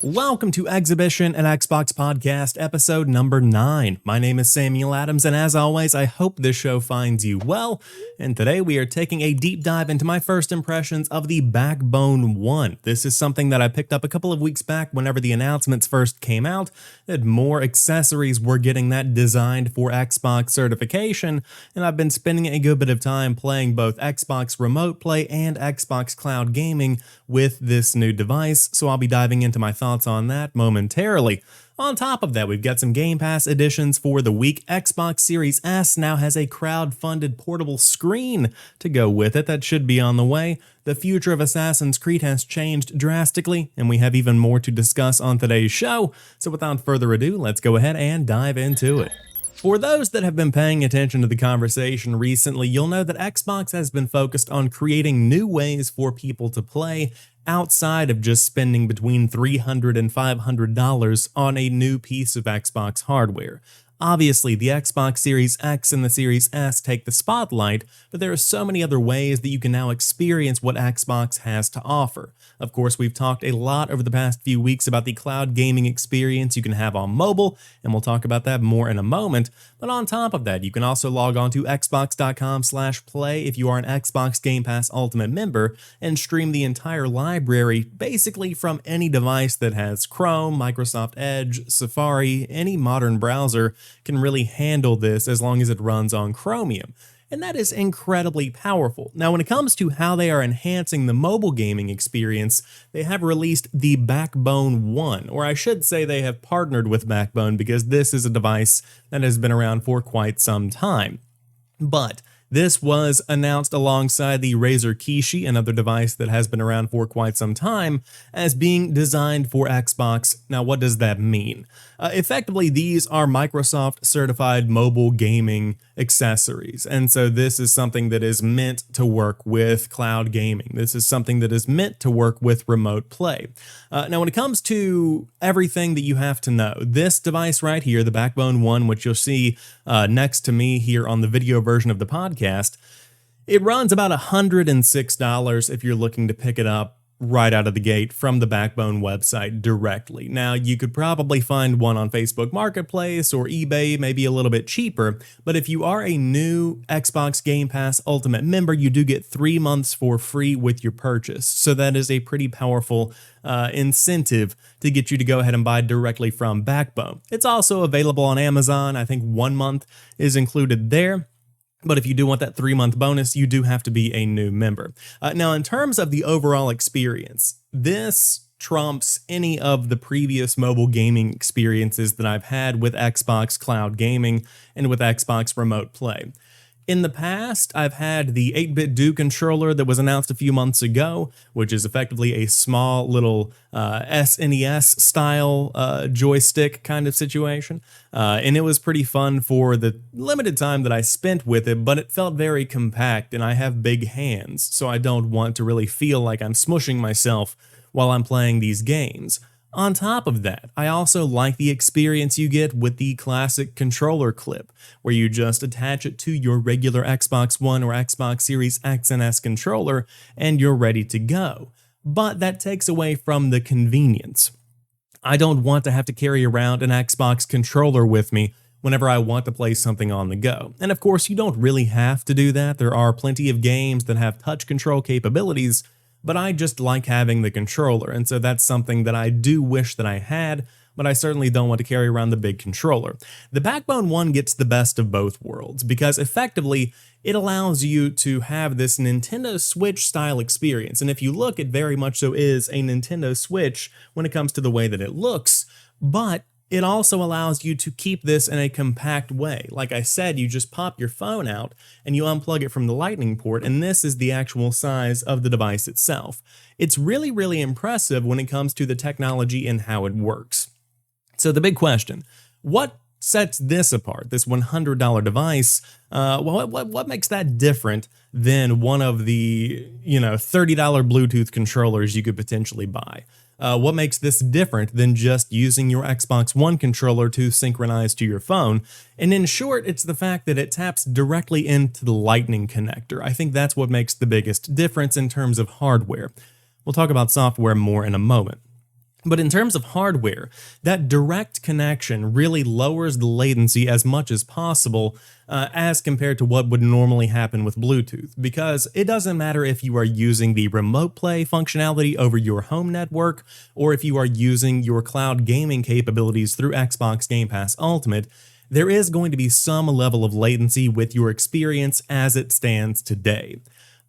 Welcome to Xhibition, an Xbox podcast, episode number 9. My name is Samuel Adams, and as always, I hope this show finds you well. And today we are taking a deep dive into my first impressions of the Backbone 1. This is something that I picked up a couple of weeks back whenever the announcements first came out, that more accessories were getting that designed for Xbox certification, and I've been spending a good bit of time playing both Xbox Remote Play and Xbox Cloud Gaming with this new device, so I'll be diving into my thoughts on that momentarily. On top of that, we've got some Game Pass additions for the week. Xbox Series S now has a crowd-funded portable screen to go with it. That should be on the way. The future of Assassin's Creed has changed drastically, and we have even more to discuss on today's show. So without further ado, let's go ahead and dive into it. For those that have been paying attention to the conversation recently, you'll know that Xbox has been focused on creating new ways for people to play outside of just spending between $300 and $500 on a new piece of Xbox hardware. Obviously, the Xbox Series X and the Series S take the spotlight, but there are so many other ways that you can now experience what Xbox has to offer. Of course, we've talked a lot over the past few weeks about the cloud gaming experience you can have on mobile, and we'll talk about that more in a moment. But on top of that, you can also log on to xbox.com/play if you are an Xbox Game Pass Ultimate member and stream the entire library basically from any device that has Chrome, Microsoft Edge, Safari, any modern browser can really handle this as long as it runs on Chromium. And that is incredibly powerful. Now, when it comes to how they are enhancing the mobile gaming experience, they have released the Backbone 1, or I should say they have partnered with Backbone because this is a device that has been around for quite some time. But this was announced alongside the Razer Kishi, another device that has been around for quite some time, as being designed for Xbox. Now, what does that mean? Effectively, these are Microsoft certified mobile gaming accessories. And so this is something that is meant to work with cloud gaming. This is something that is meant to work with remote play. Now, when it comes to everything that you have to know, this device right here, the Backbone 1, which you'll see next to me here on the video version of the podcast, it runs about $106 if you're looking to pick it up right out of the gate from the Backbone website directly. Now, you could probably find one on Facebook Marketplace or eBay, maybe a little bit cheaper, but if you are a new Xbox Game Pass Ultimate member, you do get 3 months for free with your purchase. So that is a pretty powerful incentive to get you to go ahead and buy directly from Backbone. It's also available on Amazon. I think 1 month is included there. But if you do want that 3-month bonus, you do have to be a new member. Now, in terms of the overall experience, this trumps any of the previous mobile gaming experiences that I've had with Xbox Cloud Gaming and with Xbox Remote Play. In the past, I've had the 8-bit Do controller that was announced a few months ago, which is effectively a small little SNES-style joystick kind of situation. And it was pretty fun for the limited time that I spent with it, but it felt very compact, and I have big hands, so I don't want to really feel like I'm smushing myself while I'm playing these games. On top of that, I also like the experience you get with the classic controller clip, where you just attach it to your regular Xbox One or Xbox Series X and S controller, and you're ready to go. But that takes away from the convenience. I don't want to have to carry around an Xbox controller with me whenever I want to play something on the go. And of course, you don't really have to do that. There are plenty of games that have touch control capabilities, but I just like having the controller, and so that's something that I do wish that I had, but I certainly don't want to carry around the big controller. The Backbone 1 gets the best of both worlds, because effectively, it allows you to have this Nintendo Switch style experience, and if you look, it very much so is a Nintendo Switch when it comes to the way that it looks, but it also allows you to keep this in a compact way. Like I said, you just pop your phone out and you unplug it from the lightning port, and this is the actual size of the device itself. It's really, really impressive when it comes to the technology and how it works. So the big question, what sets this apart, this $100 device? What makes that different than one of the, $30 Bluetooth controllers you could potentially buy? What makes this different than just using your Xbox One controller to synchronize to your phone? And in short, it's the fact that it taps directly into the Lightning connector. I think that's what makes the biggest difference in terms of hardware. We'll talk about software more in a moment. But in terms of hardware, that direct connection really lowers the latency as much as possible as compared to what would normally happen with Bluetooth, because it doesn't matter if you are using the remote play functionality over your home network or if you are using your cloud gaming capabilities through Xbox Game Pass Ultimate, there is going to be some level of latency with your experience as it stands today.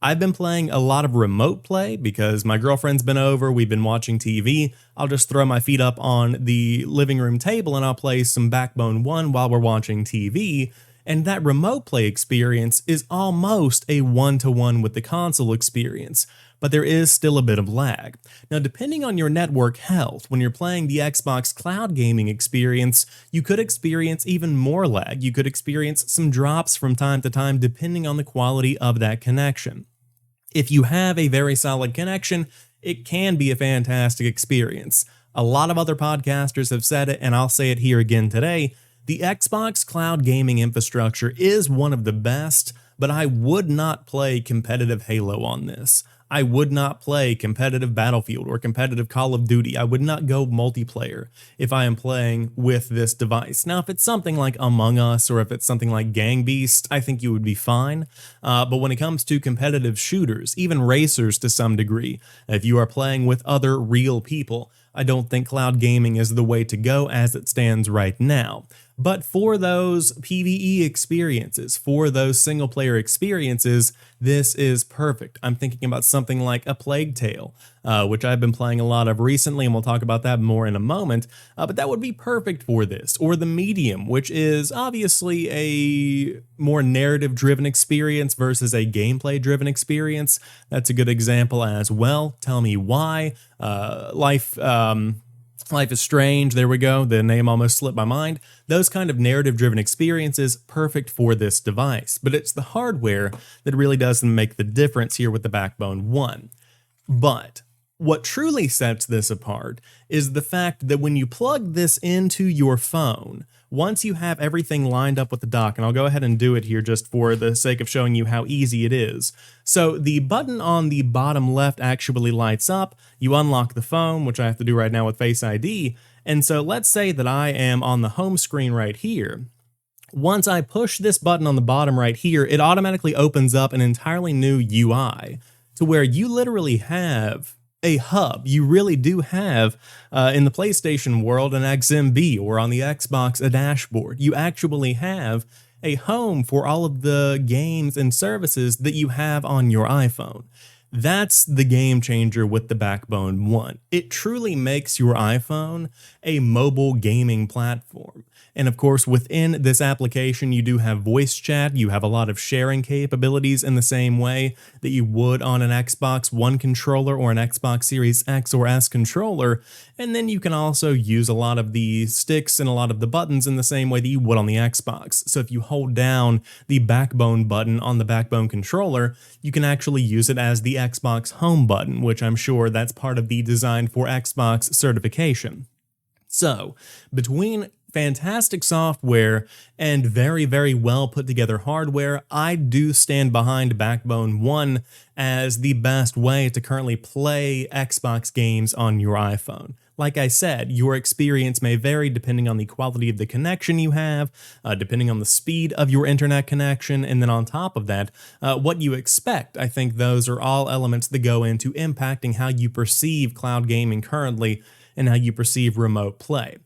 I've been playing a lot of remote play because my girlfriend's been over, we've been watching TV. I'll just throw my feet up on the living room table and I'll play some Backbone 1 while we're watching TV, and that remote play experience is almost a one-to-one with the console experience, but there is still a bit of lag. Now, depending on your network health, when you're playing the Xbox cloud gaming experience, you could experience even more lag. You could experience some drops from time to time depending on the quality of that connection. If you have a very solid connection, it can be a fantastic experience. A lot of other podcasters have said it, and I'll say it here again today. The Xbox cloud gaming infrastructure is one of the best, but I would not play competitive Halo on this. I would not play competitive Battlefield or competitive Call of Duty. I would not go multiplayer if I am playing with this device. Now, if it's something like Among Us or if it's something like Gang Beast, I think you would be fine. But when it comes to competitive shooters, even racers to some degree, if you are playing with other real people, I don't think cloud gaming is the way to go as it stands right now. But for those PvE experiences, for those single-player experiences, this is perfect. I'm thinking about something like A Plague Tale, which I've been playing a lot of recently, and we'll talk about that more in a moment, but that would be perfect for this. Or The Medium, which is obviously a more narrative-driven experience versus a gameplay-driven experience. That's a good example as well. Tell me why. Life is Strange, there we go, the name almost slipped my mind. Those kind of narrative-driven experiences, perfect for this device. But it's the hardware that really doesn't make the difference here with the Backbone 1. But what truly sets this apart is the fact that when you plug this into your phone, once you have everything lined up with the dock, and I'll go ahead and do it here just for the sake of showing you how easy it is. So the button on the bottom left actually lights up, you unlock the phone, which I have to do right now with Face ID, and so let's say that I am on the home screen right here. Once I push this button on the bottom right here, it automatically opens up an entirely new UI to where you literally have a hub. You really do have, in the PlayStation world, an XMB, or on the Xbox, a dashboard. You actually have a home for all of the games and services that you have on your iPhone. That's the game changer with the Backbone 1. It truly makes your iPhone a mobile gaming platform. And of course, within this application, you do have voice chat. You have a lot of sharing capabilities in the same way that you would on an Xbox One controller or an Xbox Series X or S controller. And then you can also use a lot of the sticks and a lot of the buttons in the same way that you would on the Xbox. So if you hold down the Backbone button on the Backbone controller, you can actually use it as the Xbox home button, which I'm sure that's part of the Design for Xbox certification. So, between fantastic software and very, very well put together hardware, I do stand behind Backbone 1 as the best way to currently play Xbox games on your iPhone. Like I said, your experience may vary depending on the quality of the connection you have, depending on the speed of your internet connection, and then on top of that, what you expect. I think those are all elements that go into impacting how you perceive cloud gaming currently and how you perceive remote play.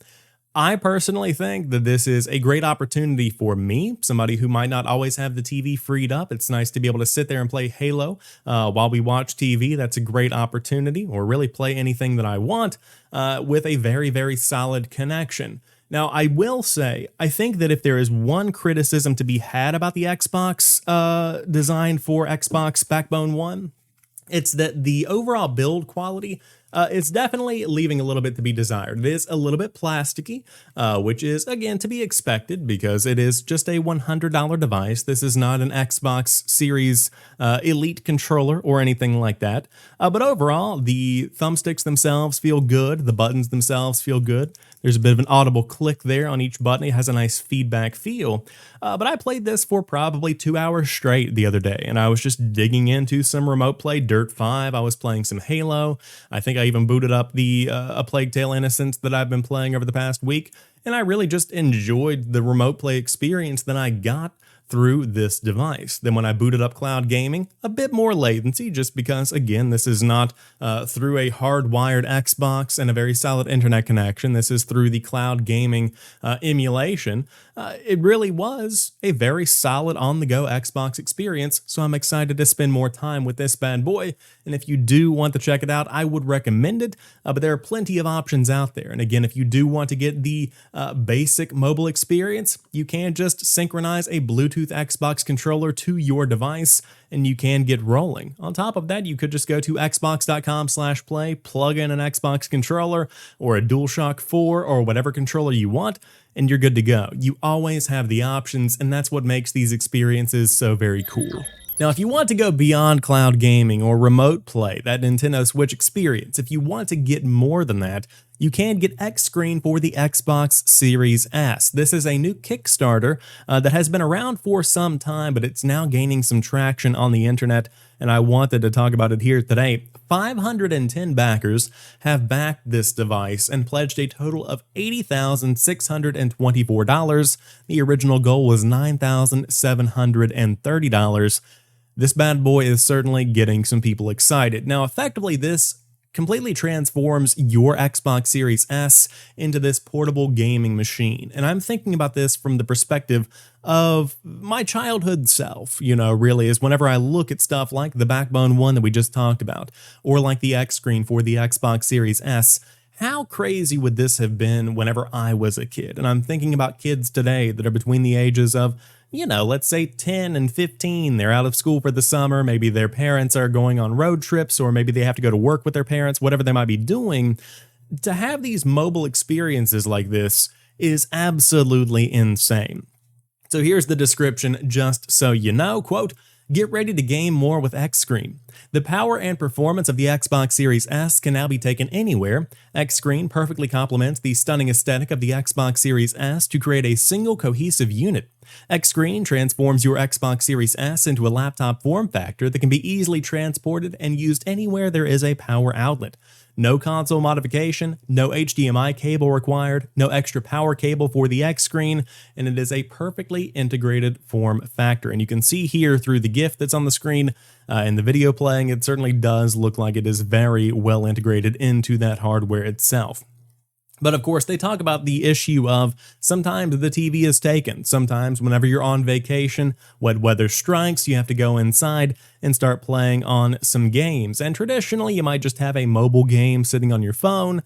I personally think that this is a great opportunity for me, somebody who might not always have the TV freed up. It's nice to be able to sit there and play Halo while we watch TV. That's a great opportunity, or really play anything that I want with a very, very solid connection. Now, I will say, I think that if there is one criticism to be had about the Xbox design for Xbox Backbone 1, it's that the overall build quality, it's definitely leaving a little bit to be desired. It is a little bit plasticky, which is, again, to be expected because it is just a $100 device. This is not an Xbox Series Elite controller or anything like that. But overall, the thumbsticks themselves feel good. The buttons themselves feel good. There's a bit of an audible click there on each button. It has a nice feedback feel. But I played this for probably 2 hours straight the other day, and I was just digging into some remote play, Dirt 5. I was playing some Halo. I think I even booted up the A Plague Tale Innocence that I've been playing over the past week, and I really just enjoyed the remote play experience that I got through this device. Then when I booted up cloud gaming, a bit more latency just because, again, this is not through a hardwired Xbox and a very solid internet connection. This is through the cloud gaming emulation. It really was a very solid on-the-go Xbox experience, so I'm excited to spend more time with this bad boy. And if you do want to check it out, I would recommend it, but there are plenty of options out there. And again, if you do want to get the basic mobile experience, you can just synchronize a Bluetooth Xbox controller to your device, and you can get rolling. On top of that, you could just go to xbox.com/play, plug in an Xbox controller or a DualShock 4 or whatever controller you want, and you're good to go. You always have the options, and that's what makes these experiences so very cool. Now, if you want to go beyond cloud gaming or remote play, that Nintendo Switch experience, if you want to get more than that, you can get X Screen for the Xbox Series S. This is a new Kickstarter that has been around for some time, but it's now gaining some traction on the internet, and I wanted to talk about it here today. 510 backers have backed this device and pledged a total of $80,624. The original goal was $9,730. This bad boy is certainly getting some people excited. Now, effectively, this completely transforms your Xbox Series S into this portable gaming machine. And I'm thinking about this from the perspective of my childhood self, really, is whenever I look at stuff like the Backbone One that we just talked about, or like the X Screen for the Xbox Series S, how crazy would this have been whenever I was a kid? And I'm thinking about kids today that are between the ages of, let's say 10 and 15, they're out of school for the summer, maybe their parents are going on road trips, or maybe they have to go to work with their parents, whatever they might be doing. To have these mobile experiences like this is absolutely insane. So here's the description just so you know, quote, "Get ready to game more with X Screen. The power and performance of the Xbox Series S can now be taken anywhere. X Screen perfectly complements the stunning aesthetic of the Xbox Series S to create a single cohesive unit. X Screen transforms your Xbox Series S into a laptop form factor that can be easily transported and used anywhere there is a power outlet. No console modification, no HDMI cable required, no extra power cable for the X Screen, and it is a perfectly integrated form factor." And you can see here through the GIF that's on the screen in the video playing, it certainly does look like it is very well integrated into that hardware itself. But of course, they talk about the issue of sometimes the TV is taken. Sometimes whenever you're on vacation, wet weather strikes, you have to go inside and start playing on some games. And traditionally, you might just have a mobile game sitting on your phone.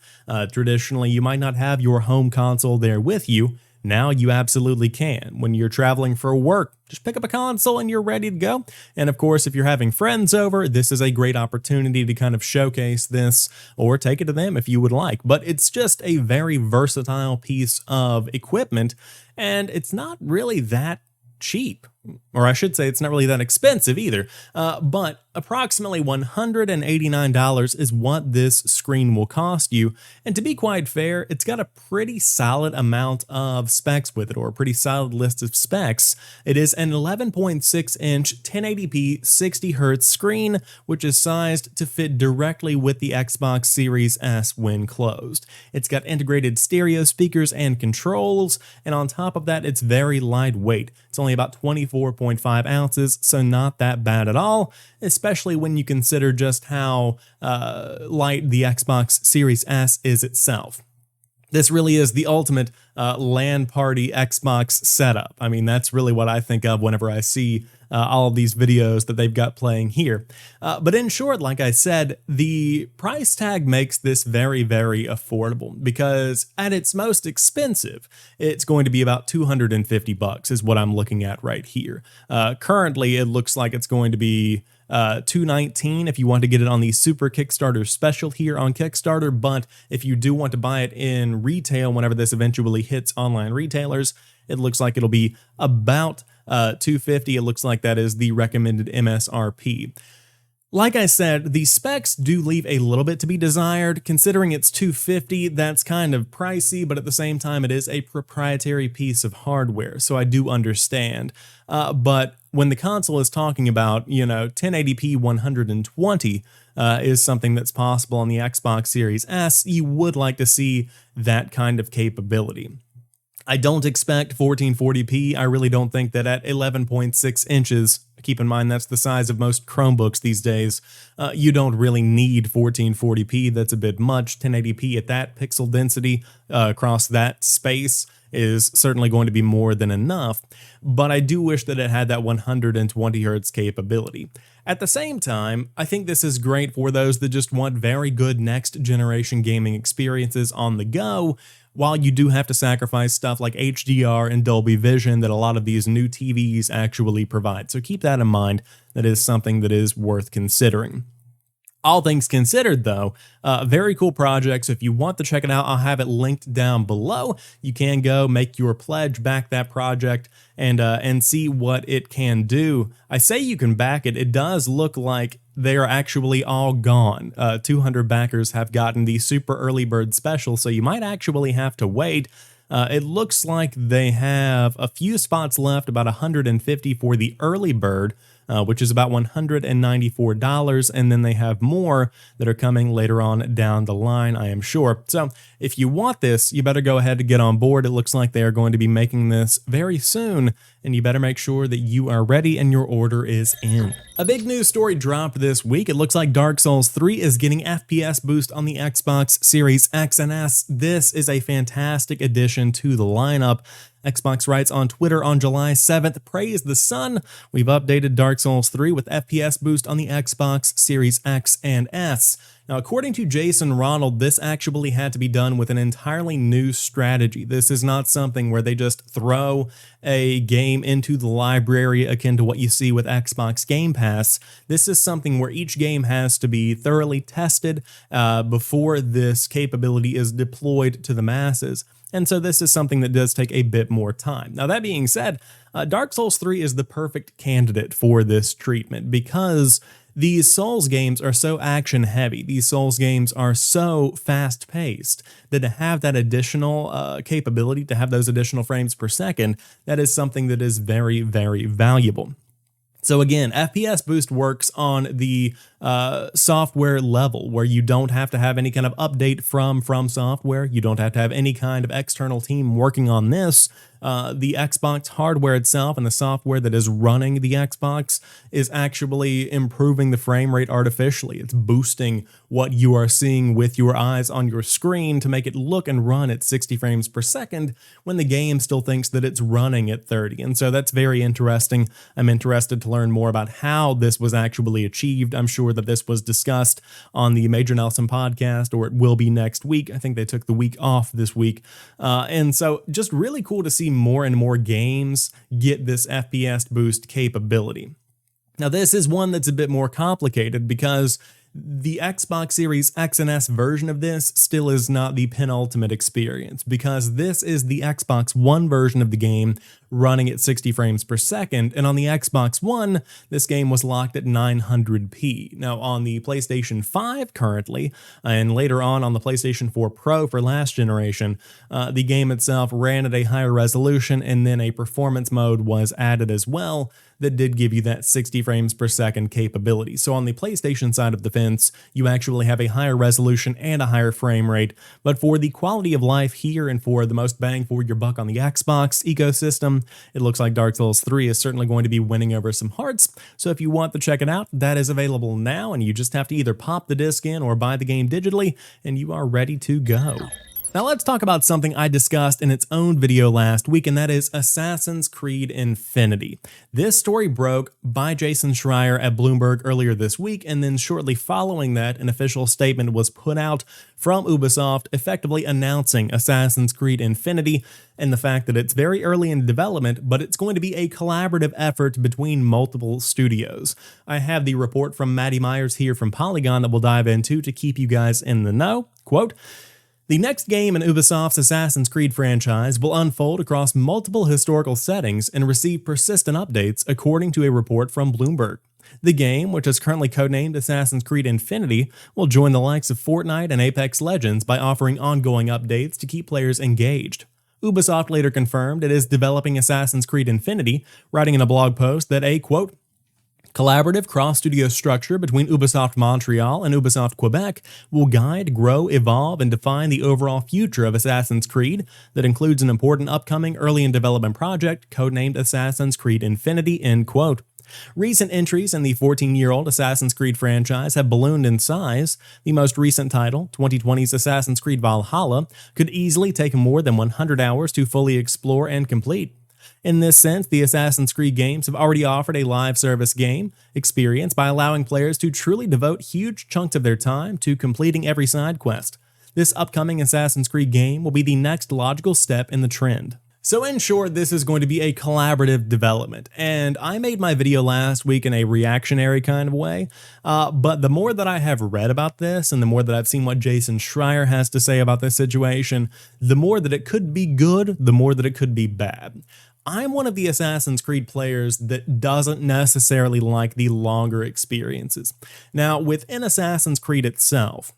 Traditionally, you might not have your home console there with you. Now you absolutely can. When you're traveling for work, just pick up a console and you're ready to go. And of course, if you're having friends over, this is a great opportunity to kind of showcase this or take it to them if you would like. But it's just a very versatile piece of equipment, and it's not really that cheap. Or I should say it's not really that expensive either, but approximately $189 is what this screen will cost you. And to be quite fair, it's got a pretty solid amount of specs with it, or a pretty solid list of specs. It is an 11.6-inch 1080p 60Hz screen, which is sized to fit directly with the Xbox Series S when closed. It's got integrated stereo speakers and controls, and on top of that, it's very lightweight. It's only about 24.5 ounces, so not that bad at all, especially when you consider just how light the Xbox Series S is itself. This really is the ultimate LAN party Xbox setup. I mean, that's really what I think of whenever I see all of these videos that they've got playing here. But in short, like I said, the price tag makes this very, very affordable, because at its most expensive, it's going to be about $250 is what I'm looking at right here. Currently, it looks like it's going to be $219 if you want to get it on the Super Kickstarter special here on Kickstarter, but if you do want to buy it in retail whenever this eventually hits online retailers, it looks like it'll be about $250. It looks like that is the recommended MSRP. Like I said, the specs do leave a little bit to be desired. Considering it's $250, that's kind of pricey, but at the same time, it is a proprietary piece of hardware, so I do understand. But when the console is talking about, 1080p 120, is something that's possible on the Xbox Series S. You would like to see that kind of capability. I don't expect 1440p. I really don't think that at 11.6 inches, keep in mind that's the size of most Chromebooks these days, you don't really need 1440p. That's a bit much. 1080p at that pixel density across that space is certainly going to be more than enough, but I do wish that it had that 120 Hz capability. At the same time, I think this is great for those that just want very good next generation gaming experiences on the go, while you do have to sacrifice stuff like HDR and Dolby Vision that a lot of these new TVs actually provide. So keep that in mind. That is something that is worth considering. All things considered, though, very cool project. So if you want to check it out, I'll have it linked down below. You can go make your pledge, back that project, and see what it can do. I say you can back it. It does look like they are actually all gone. 200 backers have gotten the super early bird special, so you might actually have to wait. It looks like they have a few spots left, about 150 for the early bird, which is about $194, and then they have more that are coming later on down the line, I am sure. So if you want this, you better go ahead and get on board. It looks like they are going to be making this very soon, and you better make sure that you are ready and your order is in. A big news story dropped this week. It looks like Dark Souls 3 is getting FPS Boost on the Xbox Series X and S. This is a fantastic addition to the lineup. Xbox writes on Twitter on July 7th, praise the sun. We've updated Dark Souls 3 with FPS Boost on the Xbox Series X and S. Now, according to Jason Ronald, this actually had to be done with an entirely new strategy. This is not something where they just throw a game into the library akin to what you see with Xbox Game Pass. This is something where each game has to be thoroughly tested before this capability is deployed to the masses. And so this is something that does take a bit more time. Now, that being said, Dark Souls 3 is the perfect candidate for this treatment because these Souls games are so action heavy. These Souls games are so fast paced that to have that additional capability, to have those additional frames per second, that is something that is very, very valuable. So again, FPS Boost works on the software level where you don't have to have any kind of update from software. You don't have to have any kind of external team working on this. The Xbox hardware itself and the software that is running the Xbox is actually improving the frame rate artificially. It's boosting what you are seeing with your eyes on your screen to make it look and run at 60 frames per second when the game still thinks that it's running at 30. And so that's very interesting. I'm interested to learn more about how this was actually achieved. I'm sure that this was discussed on the Major Nelson podcast, or it will be next week. I think they took the week off this week. And so just really cool to see more and more games get this FPS Boost capability. Now, this is one that's a bit more complicated because the Xbox Series X and S version of this still is not the penultimate experience, because this is the Xbox One version of the game running at 60 frames per second, and on the Xbox One, this game was locked at 900p. Now, on the PlayStation 5 currently, and later on the PlayStation 4 Pro for last generation, the game itself ran at a higher resolution, and then a performance mode was added as well that did give you that 60 frames per second capability. So on the PlayStation side of the fence, you actually have a higher resolution and a higher frame rate, but for the quality of life here and for the most bang for your buck on the Xbox ecosystem, it looks like Dark Souls 3 is certainly going to be winning over some hearts. So if you want to check it out, that is available now, and you just have to either pop the disc in or buy the game digitally, and you are ready to go. Now let's talk about something I discussed in its own video last week, and that is Assassin's Creed Infinity. This story broke by Jason Schreier at Bloomberg earlier this week, and then shortly following that, an official statement was put out from Ubisoft effectively announcing Assassin's Creed Infinity and the fact that it's very early in development, but it's going to be a collaborative effort between multiple studios. I have the report from Maddie Myers here from Polygon that we'll dive into to keep you guys in the know. Quote, "The next game in Ubisoft's Assassin's Creed franchise will unfold across multiple historical settings and receive persistent updates, according to a report from Bloomberg. The game, which is currently codenamed Assassin's Creed Infinity, will join the likes of Fortnite and Apex Legends by offering ongoing updates to keep players engaged." Ubisoft later confirmed it is developing Assassin's Creed Infinity, writing in a blog post that a, quote, Collaborative cross-studio structure between Ubisoft Montreal and Ubisoft Quebec will guide, grow, evolve, and define the overall future of Assassin's Creed that includes an important upcoming early-in-development project codenamed Assassin's Creed Infinity, end quote. Recent entries in the 14-year-old Assassin's Creed franchise have ballooned in size. The most recent title, 2020's Assassin's Creed Valhalla, could easily take more than 100 hours to fully explore and complete. In this sense, the Assassin's Creed games have already offered a live service game experience by allowing players to truly devote huge chunks of their time to completing every side quest. This upcoming Assassin's Creed game will be the next logical step in the trend. So in short, this is going to be a collaborative development, and I made my video last week in a reactionary kind of way, but the more that I have read about this and the more that I've seen what Jason Schreier has to say about this situation, the more that it could be good, the more that it could be bad. I'm one of the Assassin's Creed players that doesn't necessarily like the longer experiences. Now, within Assassin's Creed itself,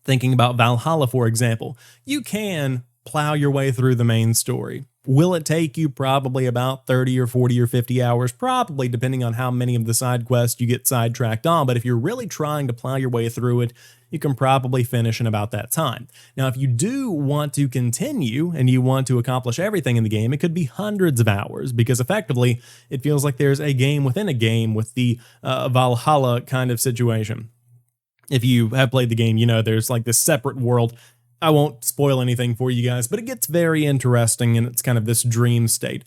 thinking about Valhalla, for example, you can plow your way through the main story. Will it take you probably about 30 or 40 or 50 hours? Probably, depending on how many of the side quests you get sidetracked on, but if you're really trying to plow your way through it, you can probably finish in about that time. Now, if you do want to continue and you want to accomplish everything in the game, it could be hundreds of hours, because effectively, it feels like there's a game within a game with the Valhalla kind of situation. If you have played the game, you know there's like this separate world. I won't spoil anything for you guys, but it gets very interesting and it's kind of this dream state.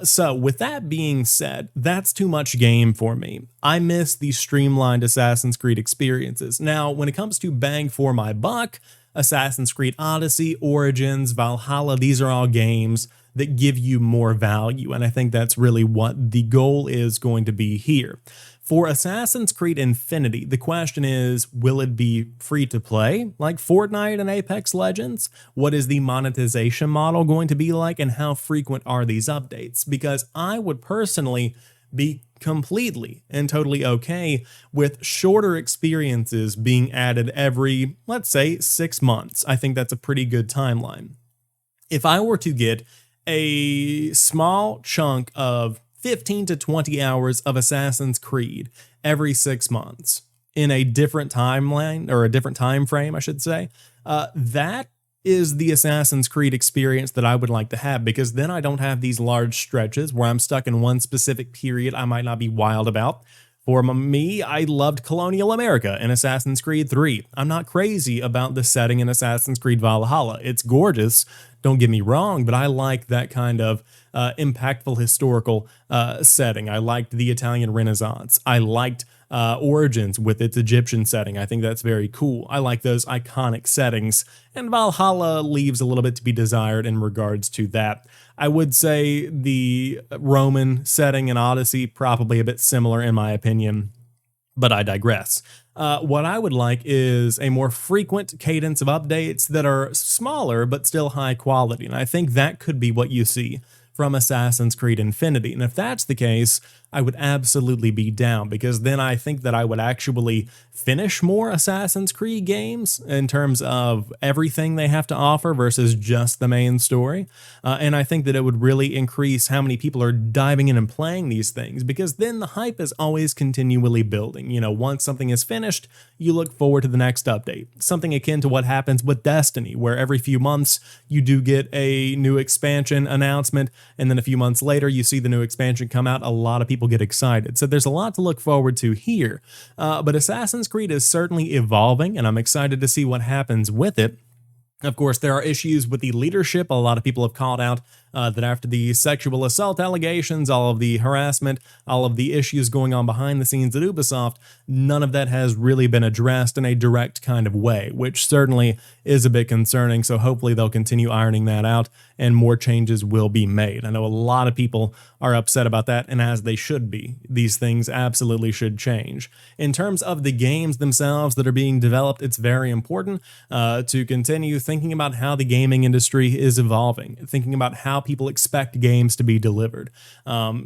So with that being said, that's too much game for me. I miss the streamlined Assassin's Creed experiences. Now, when it comes to bang for my buck, Assassin's Creed Odyssey, Origins, Valhalla, these are all games that give you more value, and I think that's really what the goal is going to be here. For Assassin's Creed Infinity, the question is, will it be free to play like Fortnite and Apex Legends? What is the monetization model going to be like, and how frequent are these updates? Because I would personally be completely and totally okay with shorter experiences being added every, let's say, 6 months. I think that's a pretty good timeline. If I were to get a small chunk of 15 to 20 hours of Assassin's Creed every 6 months in a different timeline, or a different time frame, I should say, that is the Assassin's Creed experience that I would like to have, because then I don't have these large stretches where I'm stuck in one specific period I might not be wild about. For me, I loved colonial America in Assassin's Creed 3. I'm not crazy about the setting in Assassin's Creed Valhalla. It's gorgeous, don't get me wrong, but I like that kind of impactful historical setting. I liked the Italian Renaissance. I liked Origins with its Egyptian setting. I think that's very cool. I like those iconic settings, and Valhalla leaves a little bit to be desired in regards to that. I would say the Roman setting in Odyssey probably a bit similar in my opinion, but I digress. What I would like is a more frequent cadence of updates that are smaller but still high quality, and I think that could be what you see from Assassin's Creed Infinity. And if that's the case, I would absolutely be down, because then I think that I would actually finish more Assassin's Creed games in terms of everything they have to offer versus just the main story. And I think that it would really increase how many people are diving in and playing these things, because then the hype is always continually building. You know, once something is finished, you look forward to the next update. Something akin to what happens with Destiny, where every few months you do get a new expansion announcement, and then a few months later you see the new expansion come out. A lot of people get excited. So there's a lot to look forward to here. But Assassin's Creed is certainly evolving, and I'm excited to see what happens with it. Of course, there are issues with the leadership. A lot of people have called out that after the sexual assault allegations, all of the harassment, all of the issues going on behind the scenes at Ubisoft, none of that has really been addressed in a direct kind of way, which certainly is a bit concerning. So hopefully they'll continue ironing that out and more changes will be made. I know a lot of people are upset about that, and as they should be. These things absolutely should change. In terms of the games themselves that are being developed, it's very important to continue thinking about how the gaming industry is evolving, thinking about how people expect games to be delivered,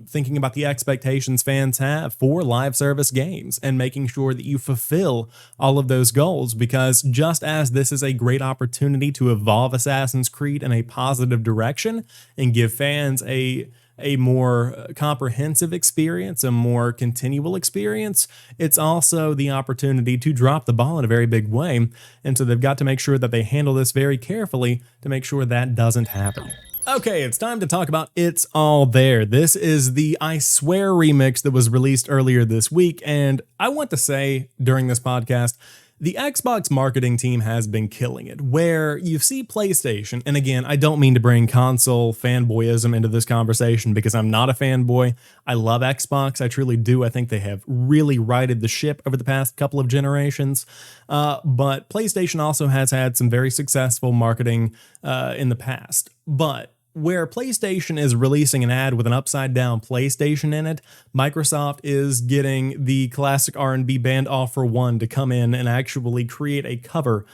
thinking about the expectations fans have for live service games, and making sure that you fulfill all of those goals, because just as this is a great opportunity to evolve Assassin's Creed in a positive direction and give fans a a more comprehensive experience, a more continual experience, it's also the opportunity to drop the ball in a very big way. And so they've got to make sure that they handle this very carefully to make sure that doesn't happen. Okay, it's time to talk about It's All There. This is the I Swear remix that was released earlier this week, and I want to say during this podcast, the Xbox marketing team has been killing it, where you see PlayStation, and again, I don't mean to bring console fanboyism into this conversation because I'm not a fanboy. I love Xbox, I truly do. I think they have really righted the ship over the past couple of generations, but PlayStation also has had some very successful marketing in the past. But where PlayStation is releasing an ad with an upside-down PlayStation in it, Microsoft is getting the classic R&B band All For One to come in and actually create a cover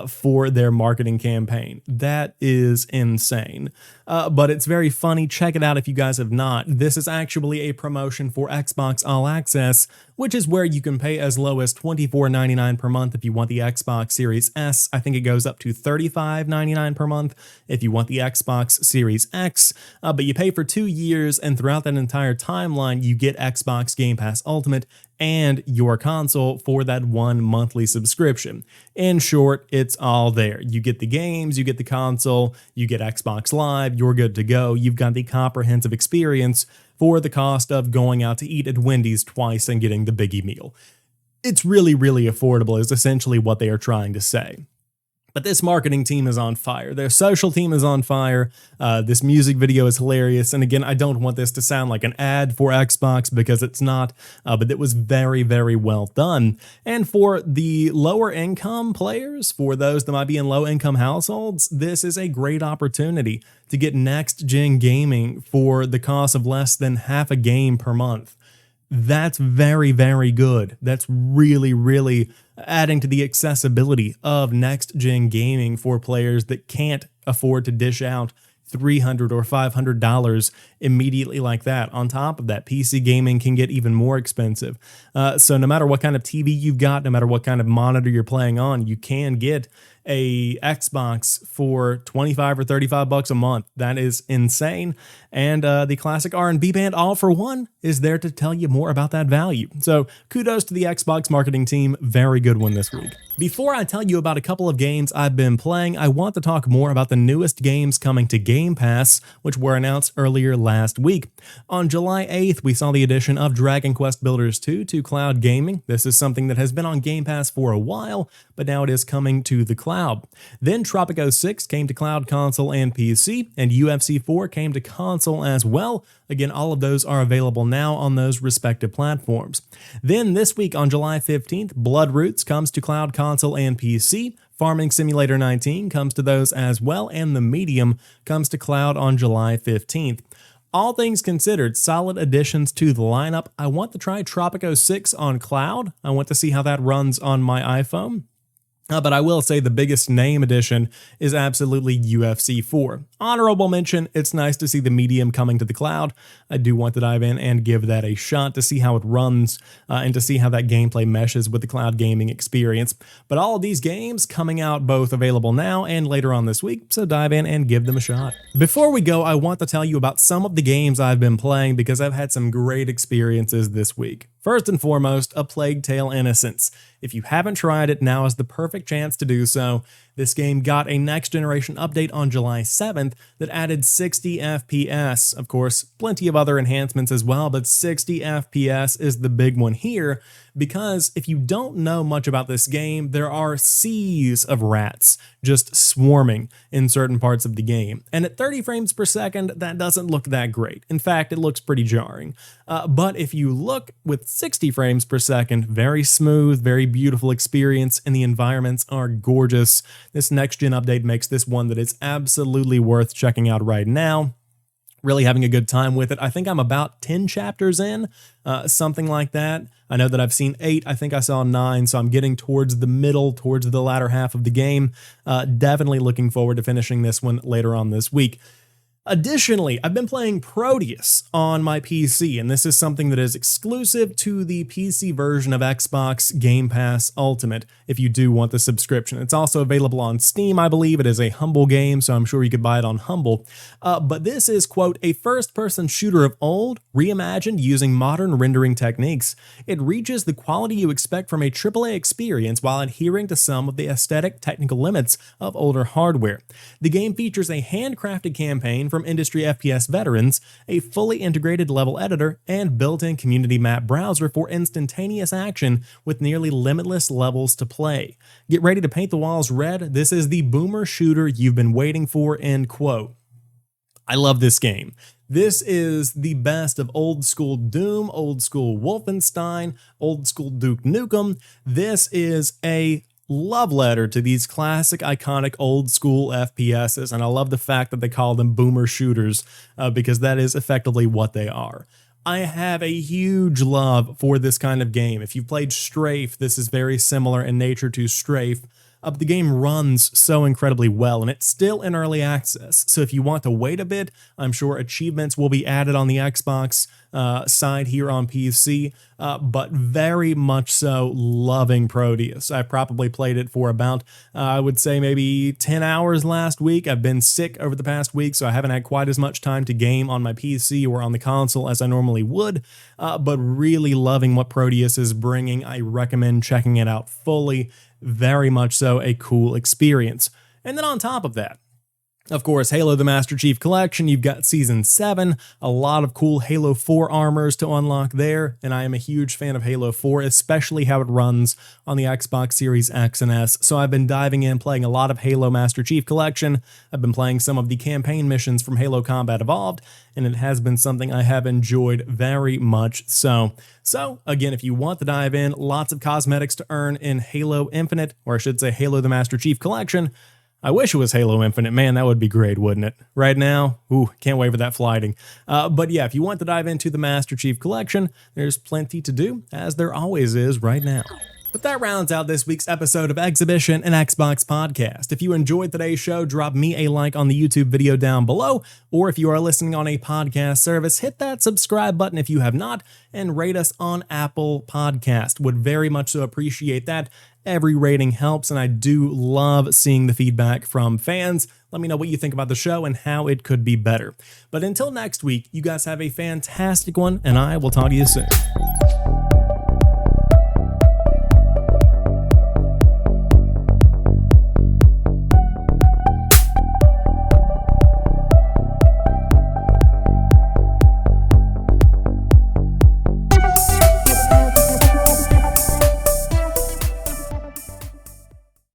for their marketing campaign. That is insane. But it's very funny. Check it out if you guys have not. This is actually a promotion for Xbox All Access, which is where you can pay as low as $24.99 per month if you want the Xbox Series S. I think it goes up to $35.99 per month if you want the Xbox Series X. But you pay for 2 years, and throughout that entire timeline, you get Xbox Game Pass Ultimate and your console for that 1 monthly subscription. In short, it's all there. You get the games, you get the console, you get Xbox Live, you're good to go. You've got the comprehensive experience for the cost of going out to eat at Wendy's twice and getting the biggie meal. It's really, really affordable is essentially what they are trying to say. But this marketing team is on fire. Their social team is on fire. This music video is hilarious. And again, I don't want this to sound like an ad for Xbox because it's not, but it was very, very well done. And for the lower income players, for those that might be in low income households, this is a great opportunity to get next gen gaming for the cost of less than half a game per month. That's very, very good. That's really, really adding to the accessibility of next-gen gaming for players that can't afford to dish out $300 or $500 immediately like that. On top of that, PC gaming can get even more expensive. So no matter what kind of TV you've got, no matter what kind of monitor you're playing on, you can get a Xbox for 25 or 35 bucks a month. That is insane. And the classic R&B band All For One is there to tell you more about that value. So kudos to the Xbox marketing team. Very good one this week. Before I tell you about a couple of games I've been playing, I want to talk more about the newest games coming to Game Pass, which were announced earlier last week. On July 8th, we saw the addition of Dragon Quest Builders 2 to cloud gaming. This is something that has been on Game Pass for a while, but now it is coming to the cloud. Then Tropico 6 came to cloud console and PC, and UFC 4 came to console as well. Again, all of those are available now on those respective platforms. Then this week on July 15th, Bloodroots comes to cloud console and PC. Farming Simulator 19 comes to those as well, and The Medium comes to cloud on July 15th. All things considered, solid additions to the lineup. I want to try Tropico 6 on cloud. I want to see how that runs on my iPhone. But I will say the biggest name addition is absolutely UFC 4. Honorable mention, it's nice to see The Medium coming to the cloud. I do want to dive in and give that a shot to see how it runs and to see how that gameplay meshes with the cloud gaming experience. But all of these games coming out both available now and later on this week, so dive in and give them a shot. Before we go, I want to tell you about some of the games I've been playing because I've had some great experiences this week. First and foremost, A Plague Tale: Innocence. If you haven't tried it, now is the perfect chance to do so. This game got a next-generation update on July 7th that added 60 FPS. Of course, plenty of other enhancements as well, but 60 FPS is the big one here, because if you don't know much about this game, there are seas of rats just swarming in certain parts of the game. And at 30 frames per second, that doesn't look that great. In fact, it looks pretty jarring. But if you look with 60 frames per second, very smooth, very beautiful experience, and the environments are gorgeous. This next-gen update makes this one that is absolutely worth checking out right now. Really having a good time with it. I think I'm about 10 chapters in, something like that. I know that I've seen 8, I think I saw 9, so I'm getting towards the middle, towards the latter half of the game. Definitely looking forward to finishing this one later on this week. Additionally, I've been playing Prodeus on my PC, and this is something that is exclusive to the PC version of Xbox Game Pass Ultimate if you do want the subscription. It's also available on Steam, I believe. It is a Humble game, so I'm sure you could buy it on Humble. But this is, quote, a first-person shooter of old, reimagined using modern rendering techniques. It reaches the quality you expect from a AAA experience while adhering to some of the aesthetic technical limits of older hardware. The game features a handcrafted campaign from industry FPS veterans, a fully integrated level editor, and built-in community map browser for instantaneous action with nearly limitless levels to play. Get ready to paint the walls red. This is the boomer shooter you've been waiting for, end quote. I love this game. This is the best of old school Doom, old school Wolfenstein, old school Duke Nukem. This is a love letter to these classic, iconic, old school FPSs, and I love the fact that they call them boomer shooters because that is effectively what they are. I have a huge love for this kind of game. If you've played Strafe, this is very similar in nature to Strafe. The game runs so incredibly well, and it's still in early access, so if you want to wait a bit, I'm sure achievements will be added on the Xbox side here on PC, but very much so loving Prodeus. I probably played it for about, I would say maybe 10 hours last week. I've been sick over the past week, so I haven't had quite as much time to game on my PC or on the console as I normally would, but really loving what Prodeus is bringing. I recommend checking it out fully. Very much so a cool experience. And then on top of that, of course, Halo the Master Chief Collection, you've got Season 7, a lot of cool Halo 4 armors to unlock there, and I am a huge fan of Halo 4, especially how it runs on the Xbox Series X and S, so I've been diving in, playing a lot of Halo Master Chief Collection. I've been playing some of the campaign missions from Halo Combat Evolved, and it has been something I have enjoyed very much so. So, again, if you want to dive in, lots of cosmetics to earn in Halo Infinite, or I should say Halo the Master Chief Collection. I wish it was Halo Infinite. Man, that would be great, wouldn't it? Right now, ooh, can't wait for that flighting. But yeah, if you want to dive into the Master Chief Collection, there's plenty to do, as there always is right now. But that rounds out this week's episode of Xhibition, an Xbox podcast. If you enjoyed today's show, drop me a like on the YouTube video down below, or if you are listening on a podcast service, hit that subscribe button if you have not, and rate us on Apple Podcast. Would very much so appreciate that. Every rating helps, and I do love seeing the feedback from fans. Let me know what you think about the show and how it could be better. But until next week, you guys have a fantastic one, and I will talk to you soon.